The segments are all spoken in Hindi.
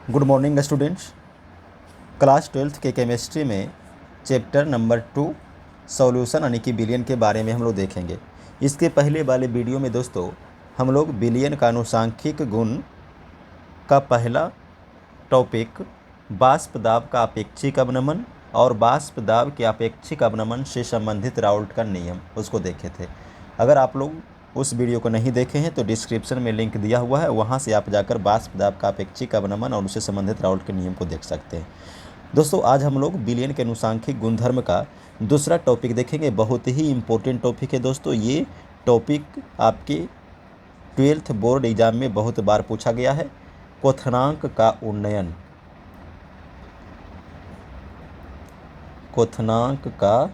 Good morning students. Class 12th के केमिस्ट्री में चैप्टर नंबर 2 सॉल्यूशन यानी कि बिलियन के बारे में हम लोग देखेंगे। इसके पहले वाले वीडियो में दोस्तों हम लोग बिलियन का अनुसांख्यिक गुण का पहला टॉपिक वाष्प दाब का अपेक्षिक अवनमन और वाष्प दाब के अपेक्षिक अवनमन से संबंधित राउल्ट का नियम उसको देखे थे। अगर आप लोग उस वीडियो को नहीं देखे हैं तो डिस्क्रिप्शन में लिंक दिया हुआ है, वहाँ से आप जाकर वाष्प दाब का अपेक्षिक अवनमन और उससे संबंधित राउल्ट के नियम को देख सकते हैं। दोस्तों आज हम लोग बिलियन के अनुसांख्यिक गुणधर्म का दूसरा टॉपिक देखेंगे। बहुत ही इम्पोर्टेंट टॉपिक है दोस्तों। ये टॉपिक आपके 12th बोर्ड एग्जाम में बहुत बार पूछा गया है। क्वथनांक का उन्नयन, क्वथनांक का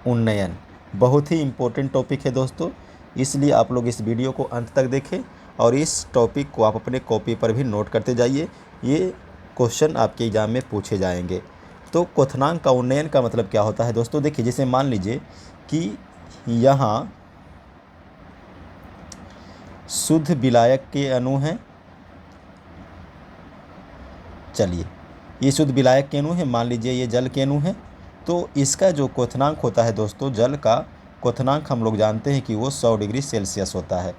उन्नयन बहुत ही इम्पोर्टेंट टॉपिक है दोस्तों, इसलिए आप लोग इस वीडियो को अंत तक देखें और इस टॉपिक को आप अपने कॉपी पर भी नोट करते जाइए। ये क्वेश्चन आपके एग्जाम में पूछे जाएंगे। तो क्वथनांक का उन्नयन का मतलब क्या होता है दोस्तों? देखिए, जैसे मान लीजिए कि यहाँ शुद्ध विलायक के अणु हैं। चलिए, ये शुद्ध विलायक के अणु हैं, मान लीजिए ये जल के अणु हैं। तो इसका जो क्वथनांक होता है दोस्तों, जल का क्वथनांक हम लोग जानते हैं कि वो 100 डिग्री सेल्सियस होता है।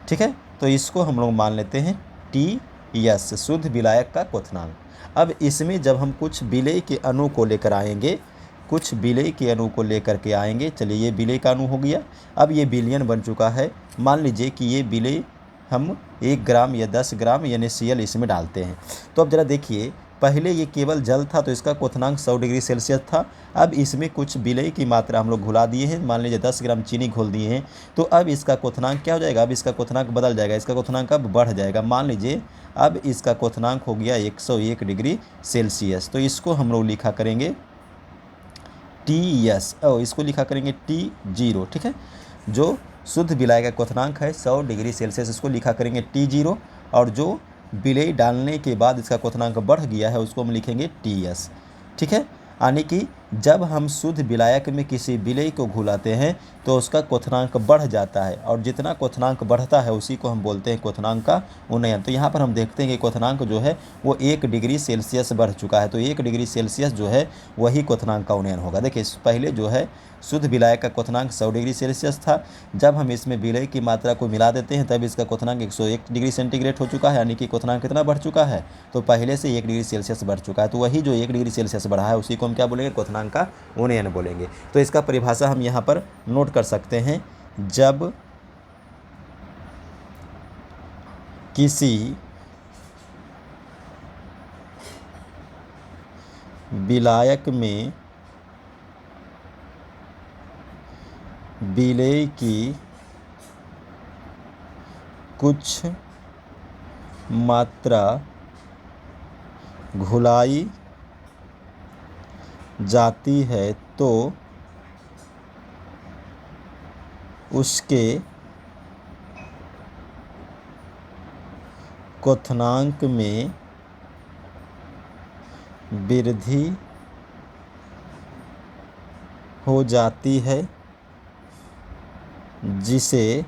ठीक है, तो इसको हम लोग मान लेते हैं TS, शुद्ध विलायक का क्वथनांक। अब इसमें जब हम कुछ विलेय के अणु को लेकर आएंगे, कुछ विलेय के अणु को लेकर के आएंगे। चलिए, ये विलेय का अणु हो गया। अब ये विलयन बन चुका है। मान लीजिए कि ये विलेय हम 1 ग्राम या 10 ग्राम NaCl इसमें डालते हैं। तो अब ज़रा देखिए, पहले ये केवल जल था तो इसका क्वथनांक 100 डिग्री सेल्सियस था। अब इसमें कुछ विलेय की मात्रा हम लोग घुला दिए हैं, मान लीजिए 10 ग्राम चीनी घोल दिए हैं। तो अब इसका क्वथनांक क्या हो जाएगा? अब इसका क्वथनांक बदल जाएगा, इसका क्वथनांक अब बढ़ जाएगा। मान लीजिए अब इसका क्वथनांक हो गया 101 डिग्री सेल्सियस। तो इसको हम लोग लिखा करेंगे TS, और इसको लिखा करेंगे T0। ठीक है, जो शुद्ध विलायक का क्वथनांक है 100 डिग्री सेल्सियस, इसको लिखा करेंगे T0। और जो विलेय डालने के बाद इसका क्वथनांक बढ़ गया है उसको हम लिखेंगे TS। ठीक है, यानी कि जब हम शुद्ध विलायक में किसी विलेय को घुलाते हैं तो उसका क्वथनांक बढ़ जाता है, और जितना क्वथनांक बढ़ता है उसी को हम बोलते हैं क्वथनांक का उन्नयन। तो यहाँ पर हम देखते हैं कि क्वथनांक जो है वो 1 डिग्री सेल्सियस बढ़ चुका है। तो 1 डिग्री सेल्सियस जो है वही क्वथनांक का उन्नयन होगा। देखिए, पहले जो है शुद्ध विलायक का क्वथनांक 100 डिग्री सेल्सियस था। जब हम इसमें विलेय की मात्रा को मिला देते हैं तब इसका क्वथनांक 101 डिग्री सेंटीग्रेड हो चुका है, यानी कि क्वथनांक कितना बढ़ चुका है? तो पहले से 1 डिग्री सेल्सियस बढ़ चुका है। तो वही जो 1 डिग्री सेल्सियस बढ़ा है उसी को हम क्या बोलेंगे? क्वथनांक का उन्नयन बोलेंगे। तो इसका परिभाषा हम यहाँ पर नोट कर सकते हैं। जब किसी विलायक में विलेय की कुछ मात्रा घुलाई जाती है तो उसके क्वथनांक में वृद्धि हो जाती है, जिसे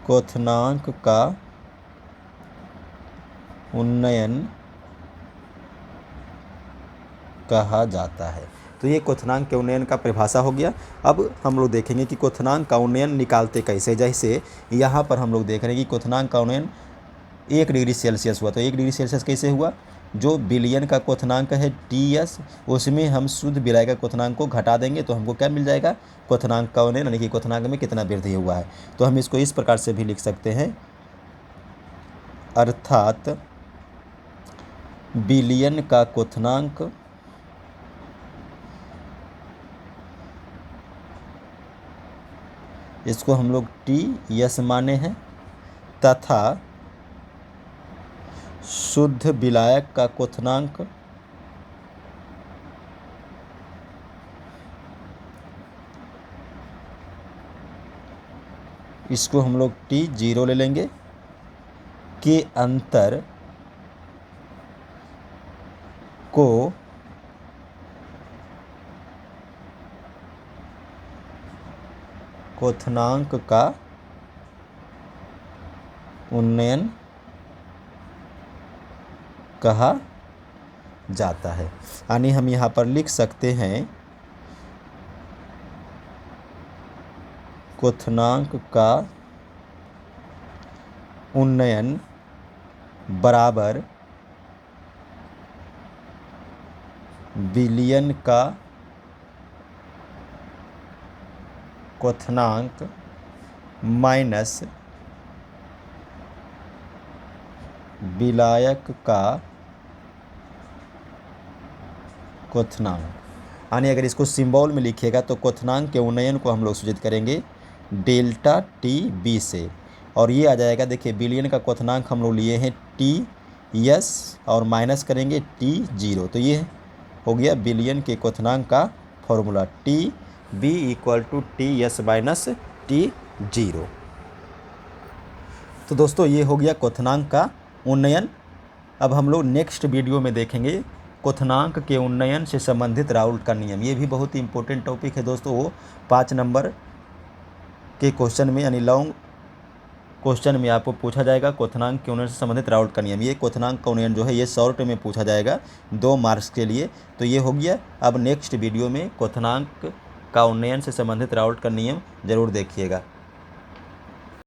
क्वथनांक का उन्नयन कहा जाता है। तो ये क्वथनांक के उन्नयन का परिभाषा हो गया। अब हम लोग देखेंगे कि क्वथनांक का उन्नयन निकालते कैसे। जैसे यहाँ पर हम लोग देख रहे हैं कि क्वथनांक का उन्नयन 1 डिग्री सेल्सियस हुआ। तो 1 डिग्री सेल्सियस कैसे हुआ? जो विलयन का क्वथनांक है TS, उसमें हम शुद्ध विलायक का क्वथनांक को घटा देंगे तो हमको क्या मिल जाएगा? क्वथनांक का उन्नयन, यानी कि क्वथनांक में कितना वृद्धि हुआ है। तो हम इसको इस प्रकार से भी लिख सकते हैं, अर्थात विलयन का क्वथनांक इसको हम लोग TS माने हैं, तथा शुद्ध विलायक का क्वथनांक इसको हम लोग T0 ले लेंगे, के अंतर को क्वथनांक का उन्नयन कहा जाता है। यानी हम यहाँ पर लिख सकते हैं क्वथनांक का उन्नयन बराबर विलयन का क्वथनांक माइनस विलायक का क्वथनांक। यानी अगर इसको सिंबल में लिखिएगा तो क्वथनांक के उन्नयन को हम लोग सूचित करेंगे डेल्टा टी बी से, और ये आ जाएगा, देखिए बिलियन का क्वथनांक हम लोग लिए हैं टी एस और माइनस करेंगे टी जीरो, तो ये हो गया बिलियन के क्वथनांक का formula T B equal to T S minus T zero. तो दोस्तों ये हो गया क्वथनांक का उन्नयन। अब हम लोग नेक्स्ट वीडियो में देखेंगे क्वथनांक के उन्नयन से संबंधित राउल्ट का नियम। ये भी बहुत ही इंपॉर्टेंट टॉपिक है दोस्तों, वो 5 नंबर के क्वेश्चन में यानी लॉन्ग क्वेश्चन में आपको पूछा जाएगा क्वथनांक के उन्नयन से संबंधित राउल्ट का नियम। ये क्वथनांक का उन्नयन जो है ये शॉर्ट में पूछा जाएगा 2 मार्क्स के लिए। तो ये हो गया। अब नेक्स्ट वीडियो में क्वथनांक का उन्नयन से संबंधित राउल्ट का नियम ज़रूर देखिएगा।